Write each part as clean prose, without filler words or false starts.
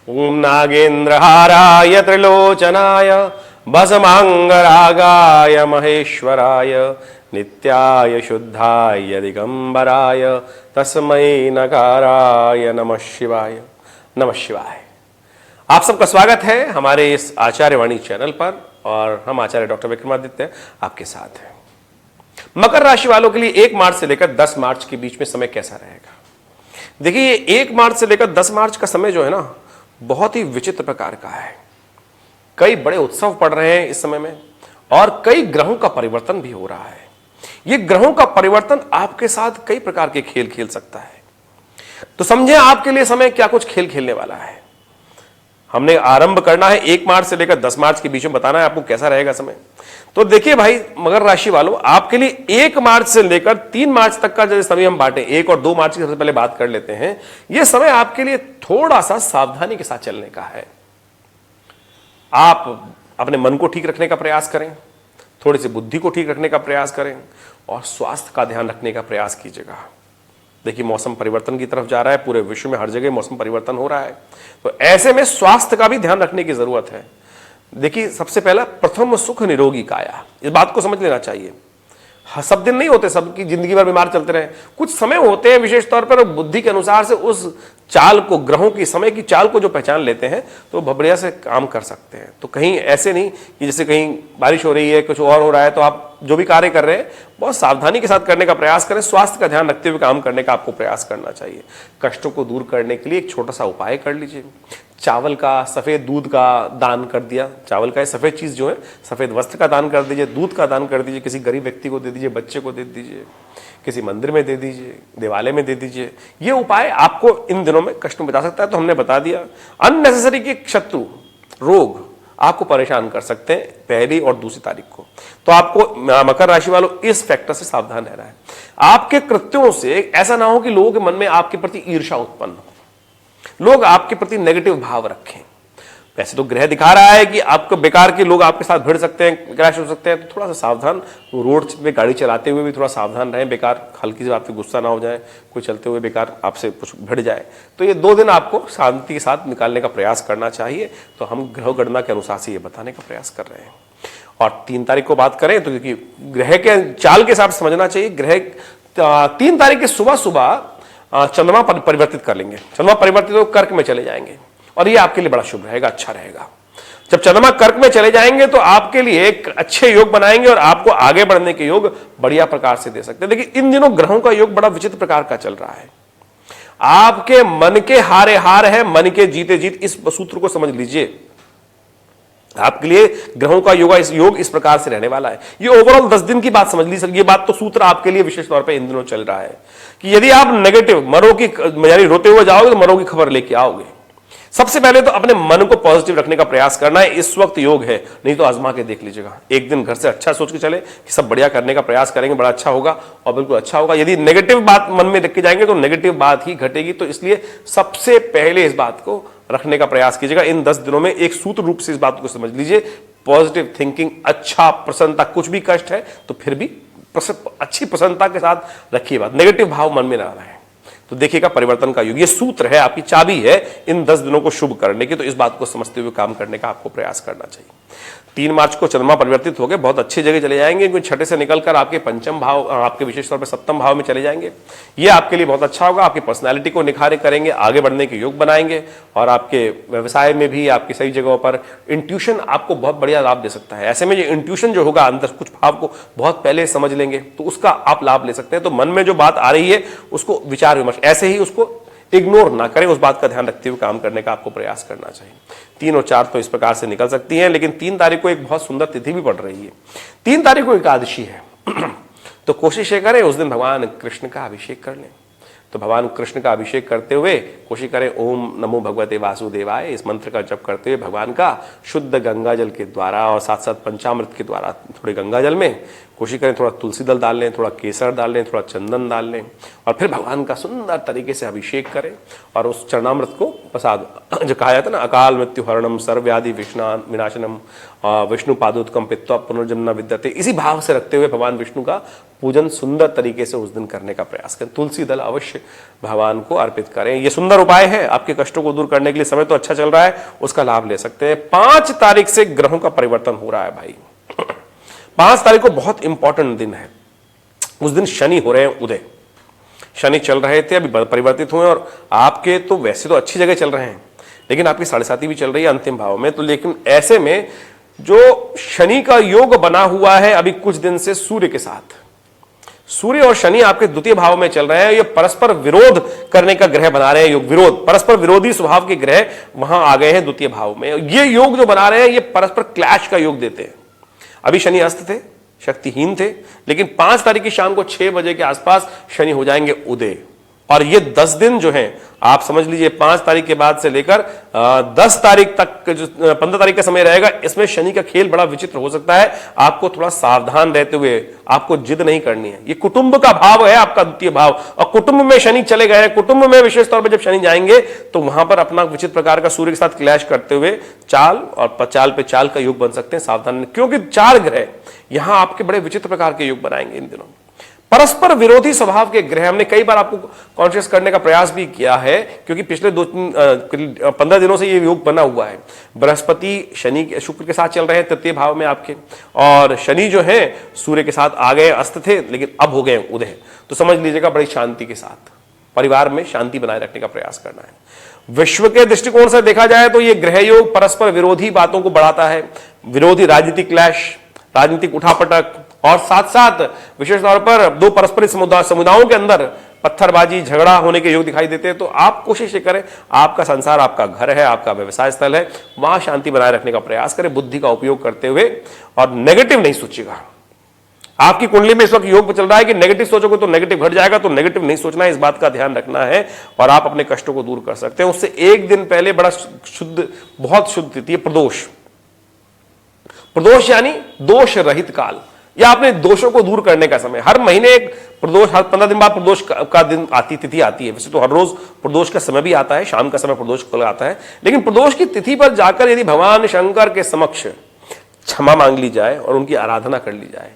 ओम नागेंद्रहाराय त्रिलोचनाय भस्मांगरागाय महेश्वराय नित्याय शुद्धाय दिगंबराय तस्मै नकाराय नमः शिवाय। नमः शिवाय। आप सबका स्वागत है हमारे इस आचार्यवाणी चैनल पर और हम आचार्य डॉक्टर विक्रमादित्य आपके साथ हैं। मकर राशि वालों के लिए 1 मार्च से लेकर 10 मार्च के बीच में समय कैसा रहेगा? देखिए, 1 मार्च से लेकर 10 मार्च का समय जो है ना, बहुत ही विचित्र प्रकार का है। कई बड़े उत्सव पड़ रहे हैं इस समय में और कई ग्रहों का परिवर्तन भी हो रहा है। ये ग्रहों का परिवर्तन आपके साथ कई प्रकार के खेल खेल सकता है। तो समझें आपके लिए समय क्या कुछ खेल खेलने वाला है। हमने आरंभ करना है 1 मार्च से लेकर 10 मार्च के बीच में, बताना है आपको कैसा रहेगा समय। तो देखिए भाई, मकर राशि वालों, आपके लिए 1 मार्च से लेकर 3 मार्च तक का जो समय हम बांटे, 1 और 2 मार्च की सबसे पहले बात कर लेते हैं। यह समय आपके लिए थोड़ा सा सावधानी के साथ चलने का है। आप अपने मन को ठीक रखने का प्रयास करें, थोड़ी सी बुद्धि को ठीक रखने का प्रयास करें और स्वास्थ्य का ध्यान रखने का प्रयास कीजिएगा। देखिए, मौसम परिवर्तन की तरफ जा रहा है, पूरे विश्व में हर जगह मौसम परिवर्तन हो रहा है, तो ऐसे में स्वास्थ्य का भी ध्यान रखने की जरूरत है। देखिए, सबसे पहला प्रथम सुख निरोगी काया, इस बात को समझ लेना चाहिए। सब दिन नहीं होते, सबकी जिंदगी भर बीमार चलते रहे, कुछ समय होते हैं विशेष तौर पर, बुद्धि के अनुसार से उस चाल को, ग्रहों की समय की चाल को जो पहचान लेते हैं तो बढ़िया से काम कर सकते हैं। तो कहीं ऐसे नहीं कि जैसे कहीं बारिश हो रही है, कुछ और हो रहा है, तो आप जो भी कार्य कर रहे हैं बहुत सावधानी के साथ करने का प्रयास करें। स्वास्थ्य का ध्यान रखते हुए काम करने का आपको प्रयास करना चाहिए। कष्टों को दूर करने के लिए एक छोटा सा उपाय कर लीजिए। चावल का, सफेद दूध का दान कर दिया। चावल का सफेद चीज जो है, सफेद वस्त्र का दान कर दीजिए, दूध का दान कर दीजिए, किसी गरीब व्यक्ति को दे दीजिए, बच्चे को दे दीजिए, किसी मंदिर में दे दीजिए, देवालय में दे दीजिए। ये उपाय आपको इन दिनों में कष्ट में बचा सकता है। तो हमने बता दिया। अननेसेसरी के शत्रु, रोग आपको परेशान कर सकते हैं 1 और 2 तारीख को। तो आपको मकर राशि वालों इस फैक्टर से सावधान रहना है। आपके कृत्यों से ऐसा ना हो कि लोगों के मन में आपके प्रति ईर्ष्या उत्पन्न हो, लोग आपके प्रति नेगेटिव भाव रखें। वैसे तो ग्रह दिखा रहा है कि आपको बेकार के लोग आपके साथ भिड़ सकते हैं, क्रैश हो सकते हैं, तो थोड़ा सा सावधान। रोड पे गाड़ी चलाते हुए भी थोड़ा सावधान रहें, बेकार हल्की सी बात पे गुस्सा ना हो जाए, कोई चलते हुए बेकार आपसे कुछ भिड़ जाए। तो ये 2 दिन आपको शांति के साथ निकालने का प्रयास करना चाहिए। तो हम ग्रह गणना के अनुसार से ये बताने का प्रयास कर रहे हैं। और 3 तारीख को बात करें तो क्योंकि ग्रह के चाल के हिसाब से समझना चाहिए। ग्रह 3 तारीख की सुबह सुबह चंद्रमा परिवर्तित कर लेंगे। चंद्रमा परिवर्तित होकर कर्क में चले जाएंगे और ये आपके लिए बड़ा शुभ रहेगा, अच्छा रहेगा। जब चंद्रमा कर्क में चले जाएंगे तो आपके लिए एक अच्छे योग बनाएंगे और आपको आगे बढ़ने के योग बढ़िया प्रकार से दे सकते हैं। देखिए, इन दिनों ग्रहों का योग बड़ा विचित्र प्रकार का चल रहा है। आपके मन के हारे हार है, मन के जीते जीत। इस सूत्र को समझ लीजिए। आपके लिए ग्रहों का योग इस प्रकार से रहने वाला है। ये ओवरऑल 10 दिन की बात समझ लीजिए। ये बात तो सूत्र आपके लिए विशेष तौर पे इन दिनों चल रहा है कि यदि आप नेगेटिव, मरो की, यानी रोते हुए जाओगे तो मरो की खबर लेके आओगे। सबसे पहले तो अपने मन को पॉजिटिव रखने का प्रयास करना है। इस वक्त योग है, नहीं तो आजमा के देख लीजिएगा। एक दिन घर से अच्छा सोच के चले कि सब बढ़िया करने का प्रयास करेंगे, बड़ा अच्छा होगा और बिल्कुल अच्छा होगा। यदि नेगेटिव बात मन में रख के जाएंगे तो नेगेटिव बात ही घटेगी। तो इसलिए सबसे पहले इस बात को रखने का प्रयास कीजिएगा। इन 10 दिनों में एक सूत्र रूप से इस बात को समझ लीजिए। पॉजिटिव थिंकिंग, अच्छा, प्रसन्नता, कुछ भी कष्ट है तो फिर भी अच्छी प्रसन्नता के साथ रखिए बात, नेगेटिव भाव मन में ना रहे। तो देखिएगा परिवर्तन का युग, ये सूत्र है, आपकी चाबी है इन 10 दिनों को शुभ करने की। तो इस बात को समझते हुए काम करने का आपको प्रयास करना चाहिए। 3 मार्च को चंद्रमा परिवर्तित हो गए, बहुत अच्छी जगह चले जाएंगे, क्योंकि छठे से निकलकर आपके पंचम भाव, आपके विशेष तौर पर 7वें भाव में चले जाएंगे। ये आपके लिए बहुत अच्छा होगा। आपकी पर्सनैलिटी को निखारे करेंगे, आगे बढ़ने के योग बनाएंगे और आपके व्यवसाय में भी, आपकी सही जगहों पर इंट्यूशन आपको बहुत बढ़िया लाभ दे सकता है। ऐसे में ये इंट्यूशन जो होगा, अंदर कुछ भाव को बहुत पहले समझ लेंगे तो उसका आप लाभ ले सकते हैं। तो मन में जो बात आ रही है उसको विचार विमर्श, ऐसे ही उसको इग्नोर ना करें, उस बात का ध्यान रखते हुए काम करने का आपको प्रयास करना चाहिए। 3 और 4 तो इस प्रकार से निकल सकती हैं, लेकिन 3 तारीख को एक बहुत सुंदर तिथि भी पड़ रही है। 3 तारीख को एकादशी है तो कोशिश ये करें उस दिन भगवान कृष्ण का अभिषेक कर लें। तो भगवान कृष्ण का अभिषेक करते हुए कोशिश करें ओम नमो भगवते वासुदेवाय, इस मंत्र का जप करते हुए भगवान का शुद्ध गंगा जल के द्वारा और साथ साथ पंचामृत के द्वारा थोड़े गंगा जल में कोशिश करें थोड़ा तुलसी दल डाल लें, थोड़ा केसर डाल लें, थोड़ा चंदन डाल लें और फिर भगवान का सुंदर तरीके से अभिषेक करें और उस चरणामृत को प्रसाद, जो कहा जाता है ना, अकाल मृत्यु हरणम सर्वव्याधि विनाशनम विष्णु पादोत्कम पित्वा पुनर्जन्म विद्यते, इसी भाव से रखते हुए भगवान विष्णु का पूजन सुंदर तरीके से उस दिन करने का प्रयास करें। तुलसी दल अवश्य समक्ष भगवान को अर्पित करें। ये सुंदर उपाय है आपके कष्टों को दूर करने के लिए। समय तो अच्छा चल रहा है, उसका लाभ ले सकते हैं। 5 तारीख से ग्रहों का परिवर्तन हो रहा है भाई। 5 तारीख को बहुत इंपॉर्टेंट दिन है। उस दिन शनि हो रहे हैं उदय। शनि चल रहे थे, अभी परिवर्तित हुए, और आपके तो वैसे तो अच्छी जगह चल रहे हैं, लेकिन आपकी 7.5 भी चल रही है अंतिम भाव में। तो लेकिन ऐसे में जो शनि का योग बना हुआ है अभी कुछ दिन से सूर्य के साथ, सूर्य और शनि आपके द्वितीय भाव में चल रहे हैं। ये परस्पर विरोध करने का ग्रह बना रहे हैं। योग विरोध, परस्पर विरोधी स्वभाव के ग्रह वहां आ गए हैं द्वितीय भाव में। ये योग जो बना रहे हैं ये परस्पर क्लैश का योग देते हैं। अभी शनि अस्त थे, शक्तिहीन थे, लेकिन 5 तारीख की शाम को 6 बजे के आसपास शनि हो जाएंगे उदय। और ये 10 दिन जो हैं आप समझ लीजिए, 5 तारीख के बाद से लेकर 10 तारीख तक, जो 15 तारीख का समय रहेगा, इसमें शनि का खेल बड़ा विचित्र हो सकता है। आपको थोड़ा सावधान रहते हुए, आपको जिद नहीं करनी है। ये कुटुंब का भाव है आपका द्वितीय भाव, और कुटुंब में शनि चले गए हैं। कुटुंब में विशेष तौर पर जब शनि जाएंगे तो वहां पर अपना विचित्र प्रकार का सूर्य के साथ क्लैश करते हुए चाल और चाल पे चाल का योग बन सकते हैं। सावधान, क्योंकि 4 ग्रह यहां आपके बड़े विचित्र प्रकार के योग बनाएंगे इन दिनों। परस्पर विरोधी स्वभाव के ग्रह, हमने कई बार आपको कॉन्शियस करने का प्रयास भी किया है, क्योंकि पिछले 15 दिनों से ये योग बना हुआ है। बृहस्पति शनि शुक्र के साथ चल रहे हैं तृतीय भाव में आपके, और शनि जो है सूर्य के साथ आ गए, अस्त थे लेकिन अब हो गए उदय। तो समझ लीजिएगा बड़ी शांति के साथ परिवार में शांति बनाए रखने का प्रयास करना है। विश्व के दृष्टिकोण से देखा जाए तो ये ग्रह योग परस्पर विरोधी बातों को बढ़ाता है। विरोधी राजनीतिक क्लैश, राजनीतिक उठापटक, और साथ साथ विशेष तौर पर 2 परस्पर समुदायों के अंदर पत्थरबाजी, झगड़ा होने के योग दिखाई देते हैं। तो आप कोशिश करें, आपका संसार आपका घर है, आपका व्यवसाय स्थल है, वहां शांति बनाए रखने का प्रयास करें, बुद्धि का उपयोग करते हुए, और नेगेटिव नहीं सोचिएगा। आपकी कुंडली में इस वक्त योग चल रहा है कि नेगेटिव सोचोगे तो नेगेटिव घट जाएगा, तो नेगेटिव नहीं सोचना है, इस बात का ध्यान रखना है, और आप अपने कष्टों को दूर कर सकते हैं। उससे एक दिन पहले बड़ा शुद्ध, बहुत शुद्ध तिथि है प्रदोष। प्रदोष यानी दोष रहित काल, या अपने दोषों को दूर करने का समय। हर महीने एक प्रदोष, हर 15 दिन बाद प्रदोष का दिन तिथि आती है। वैसे तो हर रोज प्रदोष का समय भी आता है, शाम का समय प्रदोष को आता है, लेकिन प्रदोष की तिथि पर जाकर यदि भगवान शंकर के समक्ष क्षमा मांग ली जाए और उनकी आराधना कर ली जाए।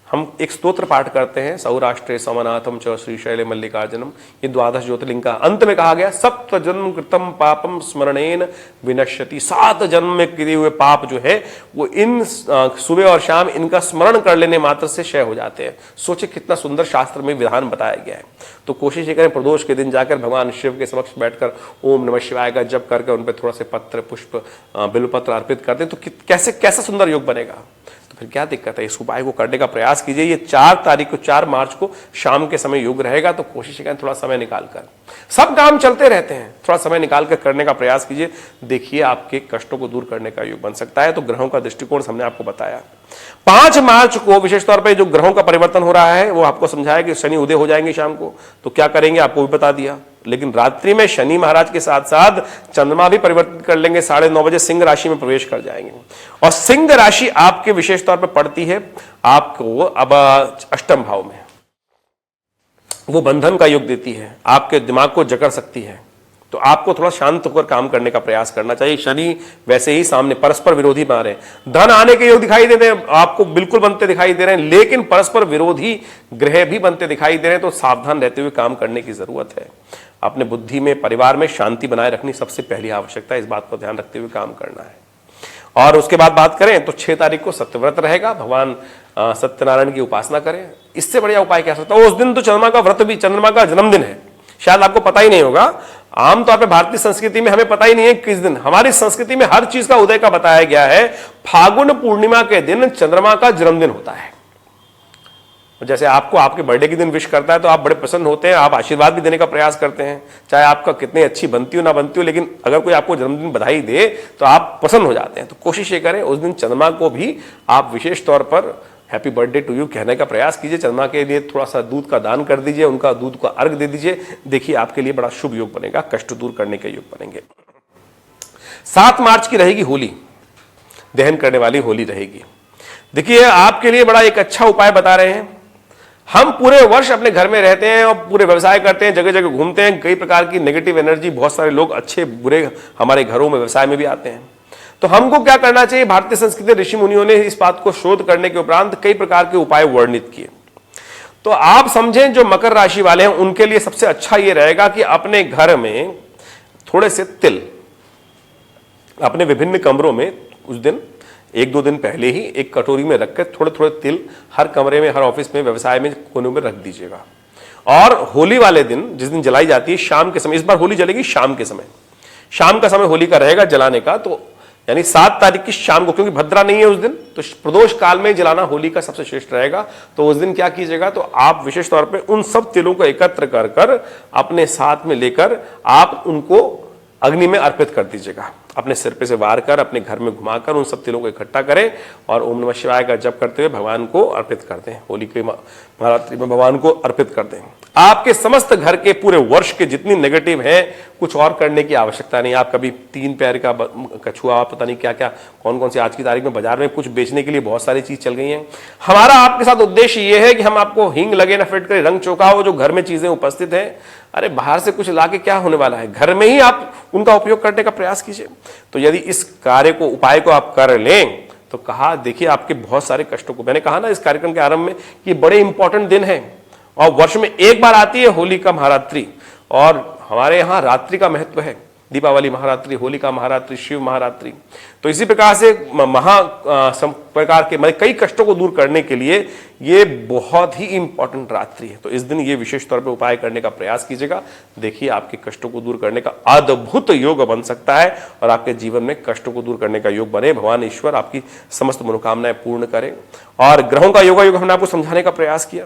हम एक स्तोत्र पाठ करते हैं, सौराष्ट्रे समनाथम च श्रीशैले मल्लिकार्जुनम। ये 12 ज्योतिर्लिंग का अंत में कहा गया, 7 जन्म कृतम पापम स्मरणेन विनश्यति। 7 जन्म में किए हुए पाप जो है वो इन सुबह और शाम इनका स्मरण कर लेने मात्र से क्षय हो जाते हैं। सोचे कितना सुंदर शास्त्र में विधान बताया गया है। तो कोशिश ये करें प्रदोष के दिन जाकर भगवान शिव के समक्ष बैठकर ओम नमः शिवाय का जप करके उन पर थोड़ा से पत्र, पुष्प, बिल्वपत्र अर्पित कर दें, तो कैसा सुंदर योग बनेगा। तो फिर क्या दिक्कत है, इस उपाय को करने का प्रयास कीजिए। ये 4 तारीख को, 4 मार्च को शाम के समय योग रहेगा, तो कोशिश करें थोड़ा समय निकालकर। सब काम चलते रहते हैं, थोड़ा समय निकालकर करने का प्रयास कीजिए। देखिए आपके कष्टों को दूर करने का योग बन सकता है। तो ग्रहों का दृष्टिकोण हमने आपको बताया। 5 मार्च को विशेष तौर पर जो ग्रहों का परिवर्तन हो रहा है वो आपको समझाया कि शनि उदय हो जाएंगे शाम को, तो क्या करेंगे आपको भी बता दिया। लेकिन रात्रि में शनि महाराज के साथ साथ चंद्रमा भी परिवर्तित कर लेंगे, 9:30 बजे सिंह राशि में प्रवेश कर जाएंगे। और सिंह राशि आपके विशेष तौर पर पड़ती है आपको अब 8वें भाव में। वो बंधन का योग देती है, आपके दिमाग को जकड़ सकती है। तो आपको थोड़ा शांत होकर काम करने का प्रयास करना चाहिए। शनि वैसे ही सामने परस्पर विरोधी बना रहे हैं। धन आने के योग दिखाई देते हैं, आपको बिल्कुल बनते दिखाई दे रहे हैं, लेकिन परस्पर विरोधी ग्रह भी बनते दिखाई दे रहे हैं। तो सावधान रहते हुए काम करने की जरूरत है। अपने बुद्धि में, परिवार में शांति बनाए रखनी सबसे पहली आवश्यकता है। इस बात को ध्यान रखते हुए काम करना है। और उसके बाद बात करें तो 6 तारीख को सत्यव्रत रहेगा। भगवान सत्यनारायण की उपासना करें। इससे बढ़िया उपाय क्या सकता है। उस दिन तो चंद्रमा का व्रत भी, चंद्रमा का जन्मदिन है, शायद आपको पता ही नहीं होगा। आमतौर पर भारतीय संस्कृति में हमें पता ही नहीं है किस दिन। हमारी संस्कृति में हर चीज का उदय का बताया गया है। फागुन पूर्णिमा के दिन चंद्रमा का जन्मदिन होता है। जैसे आपको आपके बर्थडे के दिन विश करता है तो आप बड़े प्रसन्न होते हैं, आप आशीर्वाद भी देने का प्रयास करते हैं, चाहे आपका कितनी अच्छी बनती हो ना बनती हो, लेकिन अगर कोई आपको जन्मदिन बधाई दे तो आप प्रसन्न हो जाते हैं। तो कोशिश ये करें उस दिन चंद्रमा को भी आप विशेष तौर पर हैप्पी बर्थडे टू यू कहने का प्रयास कीजिए। चंद्रमा के लिए थोड़ा सा दूध का दान कर दीजिए, उनका दूध का अर्घ दे दीजिए। देखिए आपके लिए बड़ा शुभ योग बनेगा, कष्ट दूर करने के योग बनेंगे। 7 मार्च की रहेगी होली, दहन करने वाली होली रहेगी। देखिए आपके लिए बड़ा एक अच्छा उपाय बता रहे हैं। हम पूरे वर्ष अपने घर में रहते हैं और पूरे व्यवसाय करते हैं, जगह जगह घूमते हैं, कई प्रकार की नेगेटिव एनर्जी, बहुत सारे लोग अच्छे बुरे हमारे घरों में व्यवसाय में भी आते हैं। तो हमको क्या करना चाहिए। भारतीय संस्कृति ऋषि मुनियों ने इस बात को शोध करने के उपरांत कई प्रकार के उपाय वर्णित किए। तो आप समझें जो मकर राशि वाले हैं उनके लिए सबसे अच्छा यह रहेगा कि अपने घर में थोड़े से तिल, अपने विभिन्न कमरों में उस दिन 1-2 दिन पहले ही एक कटोरी में रखकर थोड़े थोड़े तिल हर कमरे में, हर ऑफिस में, व्यवसाय में कोने में रख दीजिएगा। और होली वाले दिन, जिस दिन जलाई जाती है शाम के समय, इस बार होली जलेगी शाम के समय, शाम का समय होली का रहेगा जलाने का, तो यानी 7 तारीख की शाम को, क्योंकि भद्रा नहीं है उस दिन, तो प्रदोष काल में जलाना होली का सबसे श्रेष्ठ रहेगा। तो उस दिन क्या कीजिएगा, तो आप विशेष तौर पे उन सब तिलों को एकत्र कर कर अपने साथ में लेकर आप उनको अग्नि में अर्पित कर दीजिएगा। अपने सिर पे से वार कर अपने घर में घुमाकर उन सब तिलों को इकट्ठा करें और ओम नमः शिवाय का जप करते हुए भगवान को अर्पित कर दें। होली के महारात्रि में भगवान को अर्पित कर दें। आपके समस्त घर के पूरे वर्ष के जितनी नेगेटिव है, कुछ और करने की आवश्यकता नहीं। आप कभी 3 पैर का कछुआ, पता नहीं क्या क्या, कौन कौन सी आज की तारीख में बाजार में कुछ बेचने के लिए बहुत सारी चीज चल गई हैं। हमारा आपके साथ उद्देश्य ये है कि हम आपको हींग लगे ना फिट करे, रंग चौका हो, जो घर में चीजें उपस्थित हैं, अरे बाहर से कुछ लाके क्या होने वाला है, घर में ही आप उनका उपयोग करने का प्रयास कीजिए। तो यदि इस कार्य को, उपाय को आप कर लें तो कहा, देखिए आपके बहुत सारे कष्टों को, मैंने कहा ना इस कार्यक्रम के आरंभ में कि बड़े इंपॉर्टेंट दिन है और वर्ष में एक बार आती है होली का महारात्रि, और हमारे यहाँ रात्रि का महत्व है। दीपावली महारात्रि, होली का महारात्रि, शिव महारात्रि। तो इसी प्रकार से प्रकार के कई कष्टों को दूर करने के लिए ये बहुत ही इंपॉर्टेंट रात्रि है। तो इस दिन ये विशेष तौर पर उपाय करने का प्रयास कीजिएगा। देखिए आपके कष्टों को दूर करने का अद्भुत योग बन सकता है और आपके जीवन में कष्टों को दूर करने का योग बने। भगवान ईश्वर आपकी समस्त मनोकामनाएं पूर्ण करें। और ग्रहों का योगा योग हमने आपको समझाने का प्रयास किया,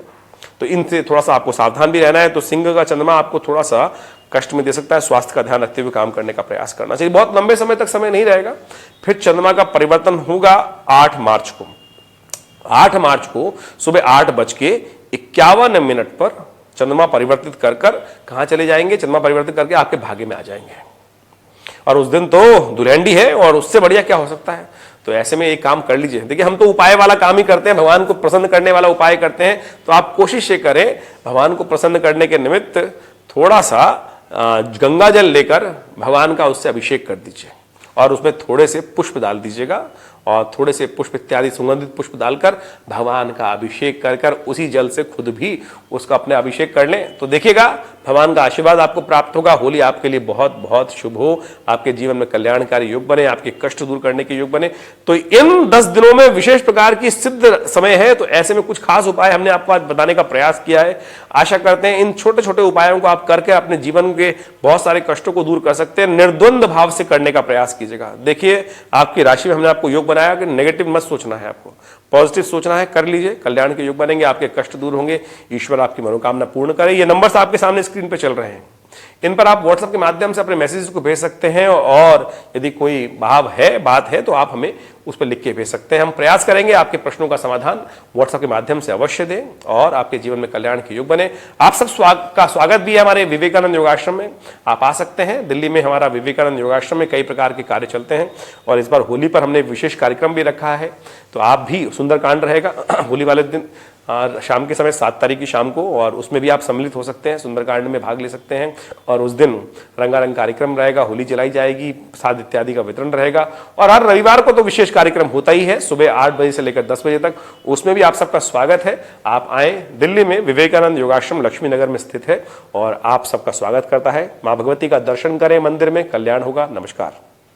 तो इनसे थोड़ा सा आपको सावधान भी रहना है। तो सिंह का चंद्रमा आपको थोड़ा सा कष्ट में दे सकता है, स्वास्थ्य का ध्यान रखते हुए काम करने का प्रयास करना चाहिए। बहुत लंबे समय तक समय नहीं रहेगा। फिर चंद्रमा का परिवर्तन होगा 8 मार्च को। 8 मार्च को सुबह 8:51 पर चंद्रमा परिवर्तित कर कर कहां चले जाएंगे, चंद्रमा परिवर्तित करके आपके भाग्य में आ जाएंगे। और उस दिन तो दुल्हनडी है, और उससे बढ़िया क्या हो सकता है। तो ऐसे में एक काम कर लीजिए। देखिए हम तो उपाय वाला काम ही करते हैं, भगवान को प्रसन्न करने वाला उपाय करते हैं। तो आप कोशिश ये करें, भगवान को प्रसन्न करने के निमित्त थोड़ा सा गंगा जल लेकर भगवान का उससे अभिषेक कर दीजिए और उसमें थोड़े से पुष्प डाल दीजिएगा, और थोड़े से पुष्प इत्यादि सुगंधित पुष्प डालकर भगवान का अभिषेक कर कर उसी जल से खुद भी उसका अपने अभिषेक कर लें। तो देखिएगा भगवान का आशीर्वाद आपको प्राप्त होगा। होली आपके लिए बहुत बहुत शुभ हो, आपके जीवन में कल्याणकारी योग बने, आपके कष्ट दूर करने के योग बने। तो इन 10 दिनों में विशेष प्रकार की सिद्ध समय है, तो ऐसे में कुछ खास उपाय हमने आपको आज बताने का प्रयास किया है। आशा करते हैं इन छोटे छोटे उपायों को आप करके अपने जीवन के बहुत सारे कष्टों को दूर कर सकते हैं। निर्द्वंद भाव से करने का प्रयास कीजिएगा। देखिए आपकी राशि में हमने आपको योग बनाया कि नेगेटिव मत सोचना है, आपको पॉजिटिव सोचना है। कर लीजिए, कल्याण के योग बनेंगे, आपके कष्ट दूर होंगे, ईश्वर आपकी मनोकामना पूर्ण करे। ये नंबर्स आपके सामने स्क्रीन पे चल रहे हैं, इन पर आप व्हाट्सएप के माध्यम से अपने मैसेजेस को भेज सकते हैं, और यदि कोई बात है तो आप हमें उस पर लिख के भेज सकते हैं। हम प्रयास करेंगे आपके प्रश्नों का समाधान व्हाट्सएप के माध्यम से अवश्य दें और आपके जीवन में कल्याण के योग बने। आप सब का स्वागत भी है हमारे विवेकानंद योगाश्रम में। आप आ सकते हैं। दिल्ली में हमारा विवेकानंद योगाश्रम में कई प्रकार के कार्य चलते हैं, और इस बार होली पर हमने विशेष कार्यक्रम भी रखा है। तो आप भी, सुंदरकांड रहेगा होली वाले दिन शाम के समय 7 तारीख की शाम को, और उसमें भी आप सम्मिलित हो सकते हैं, सुंदरकांड में भाग ले सकते हैं। और उस दिन रंगारंग कार्यक्रम रहेगा, होली जलाई जाएगी, प्रसाद इत्यादि का वितरण रहेगा। और हर रविवार को तो विशेष कार्यक्रम होता ही है, सुबह 8 बजे से लेकर 10 बजे तक। उसमें भी आप सबका स्वागत है। आप आए, दिल्ली में विवेकानंद योगाश्रम लक्ष्मी नगर में स्थित है, और आप सबका स्वागत करता है। माँ भगवती का दर्शन करें, मंदिर में कल्याण होगा। नमस्कार।